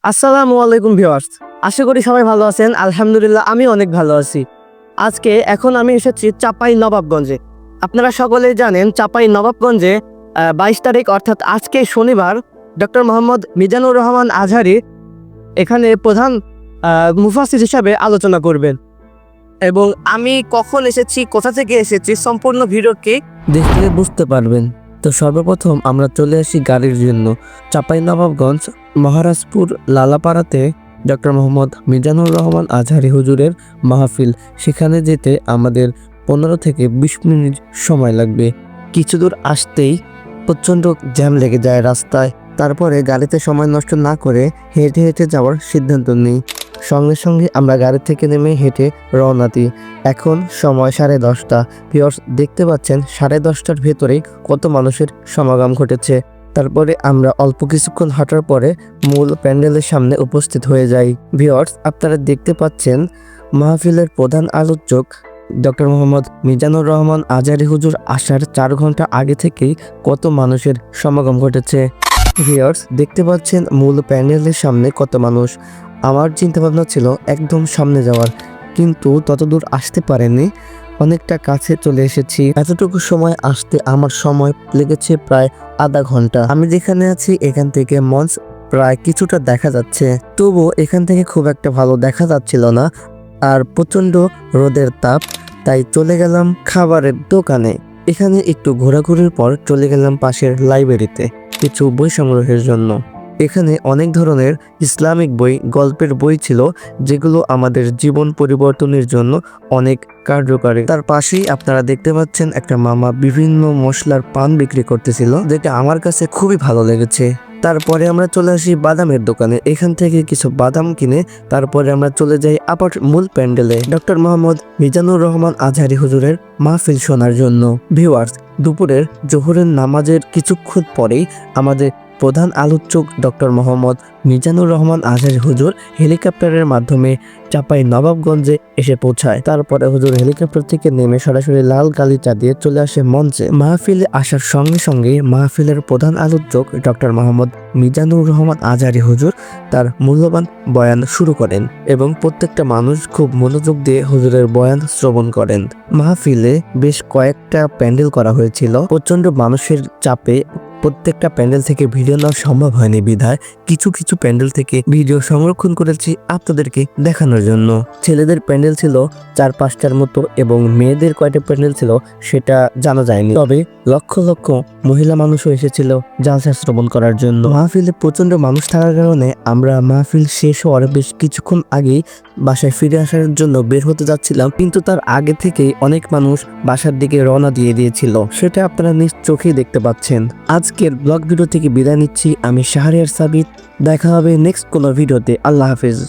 আসসালামু আলাইকুম ভিউয়ার্স। আশা করি সবাই ভালো আছেন। আলহামদুলিল্লাহ আমি অনেক ভালো আছি। এখন আমি এসেছি চাপাই নবাবগঞ্জে। আপনারা সকলেই জানেন চাপাই নবাবগঞ্জে ২২ তারিখ অর্থাৎ আজকে শনিবার ডক্টর মোহাম্মদ মিজানুর রহমান আজহারী এখানে প্রধান মুফাসসির হিসাবে আলোচনা করবেন। এবং আমি কখন এসেছি, কোথা থেকে এসেছি সম্পূর্ণ ভিডিওকে দেখলে বুঝতে পারবেন। তো সর্বপ্রথম আমরা চলে আসি গাড়ির জন্য। চাঁপাইনবাবগঞ্জ মহারাজপুর লালাপাড়াতে ডক্টর মোহাম্মদ মিজানুর রহমান আজহারী হুজুরের মাহফিল। সেখানে যেতে আমাদের 15 থেকে 20 মিনিট সময় লাগবে। কিছু দূর আসতেই প্রচণ্ড জ্যাম লেগে যায় রাস্তায়। তারপরে গাড়িতে সময় নষ্ট না করে হেঁটে হেঁটে যাওয়ার সিদ্ধান্ত নিই। সঙ্গে সঙ্গে আমরা গাড়ি থেকে নেমে হেঁটে রওনা দিই। এখন সময় 10:30। ভিউয়ার্স দেখতে পাচ্ছেন 10:30টার ভেতরেই কত মানুষের সমাগম ঘটেছে। তারপরে আমরা অল্প কিছুক্ষণ হাঁটার পরে মূল প্যান্ডেলের সামনে উপস্থিত হয়ে যাই। ভিউয়ার্স আপনারা দেখতে পাচ্ছেন মাহফিলের প্রধান আলোচক ডক্টর মোহাম্মদ মিজানুর রহমান আজহারী হুজুর আসার 4 ঘন্টা আগে থেকেই কত মানুষের সমাগম ঘটেছে। ভিউয়ার্স দেখতে পাচ্ছেন মূল প্যান্ডেলের সামনে কত মানুষ। আমার চিন্তাভাবনা ছিল একদম সামনে যাওয়ার, কিন্তু ততদূর আসতে পারেনি। অনেকটা কাছে চলে এসেছি। এতটুকু সময় আসতে আমার সময় লেগেছে প্রায় আধা ঘন্টা। আমি যেখানে আছি এখান থেকে মঞ্চ প্রায় কিছুটা দেখা যাচ্ছে, তবুও এখান থেকে খুব একটা ভালো দেখা যাচ্ছিল না। আর প্রচণ্ড রোদের তাপ, তাই চলে গেলাম খাবারের দোকানে। এখানে একটু ঘোরাঘুরির পর চলে গেলাম পাশের লাইব্রেরিতে কিছু বই সংগ্রহের জন্য। এখানে অনেক ধরনের ইসলামিক বই, গল্পের বই ছিল, যেগুলো আমাদের জীবন পরিবর্তনের জন্য অনেক কার্যকারী। তার পাশেই আপনারা দেখতে পাচ্ছেন একটা মামা বিভিন্ন মশলার পান বিক্রি করতেছিল, যেটা আমার কাছে খুবই ভালো লেগেছে। তারপরে আমরা চলে আসি বাদামের দোকানে। এখান থেকে কিছু বাদাম কিনে তারপরে আমরা চলে যাই আবার মূল প্যান্ডেলে ডক্টর মোহাম্মদ মিজানুর রহমান আজহারী হুজুরের মাহফিল শোনার জন্য। ভিউয়ার্স দুপুরের জোহরের নামাজের কিছুক্ষণ পরেই আমাদের প্রধান আলোচক ডক্টর মোহাম্মদ মিজানুর রহমান আজহারী হুজুর হেলিকপ্টারের মাধ্যমে চাপাই নবাবগঞ্জে এসে পৌঁছায়। তারপরে হুজুর হেলিকপ্টার থেকে নেমে সরাসরি লাল গালিচা দিয়ে চলে আসে মঞ্চে। মাহফিলে আসার সঙ্গে সঙ্গে মাহফিলের প্রধান আলোচক ডক্টর মোহাম্মদ মিজানুর রহমান আজহারী হুজুর তার মূল্যবান বয়ান শুরু করেন এবং প্রত্যেকটা মানুষ খুব মনোযোগ দিয়ে হুজুরের বয়ান শ্রবণ করেন। মাহফিলে বেশ কয়েকটা প্যান্ডেল করা হয়েছিল। প্রচন্ড মানুষের চাপে প্রত্যেকটা প্যান্ডেল থেকে ভিডিও নেওয়া সম্ভব হয়নি, বিধায় কিছু কিছু প্যান্ডেল থেকে ভিডিও সংরক্ষণ করেছি আপনাদেরকে দেখানোর জন্য। ছেলেদের প্যান্ডেল ছিল 4-5টার মতো এবং মেয়েদের কয়টা প্যান্ডেল ছিল সেটা জানা যায়নি। তবে লক্ষ লক্ষ মহিলা মানুষও এসেছিল জালসা শ্রবণ করার জন্য। মাহফিলে প্রচন্ড মানুষ থাকার কারণে আমরা মাহফিল শেষ হওয়ার বেশ কিছুক্ষণ আগেই বাসায় ফিরে আসার জন্য বের হতে যাচ্ছিলাম, কিন্তু তার আগে থেকেই অনেক মানুষ বাসার দিকে রওনা দিয়ে দিয়েছিল। সেটা আপনারা নিজ চোখেই দেখতে পাচ্ছেন। আজকের ব্লগ ভিডিও থেকে বিদায় নিচ্ছি। আমি শাহরিয়ার সাবিত। দেখা হবে নেক্সট কোনো ভিডিওতে। আল্লাহ হাফেজ।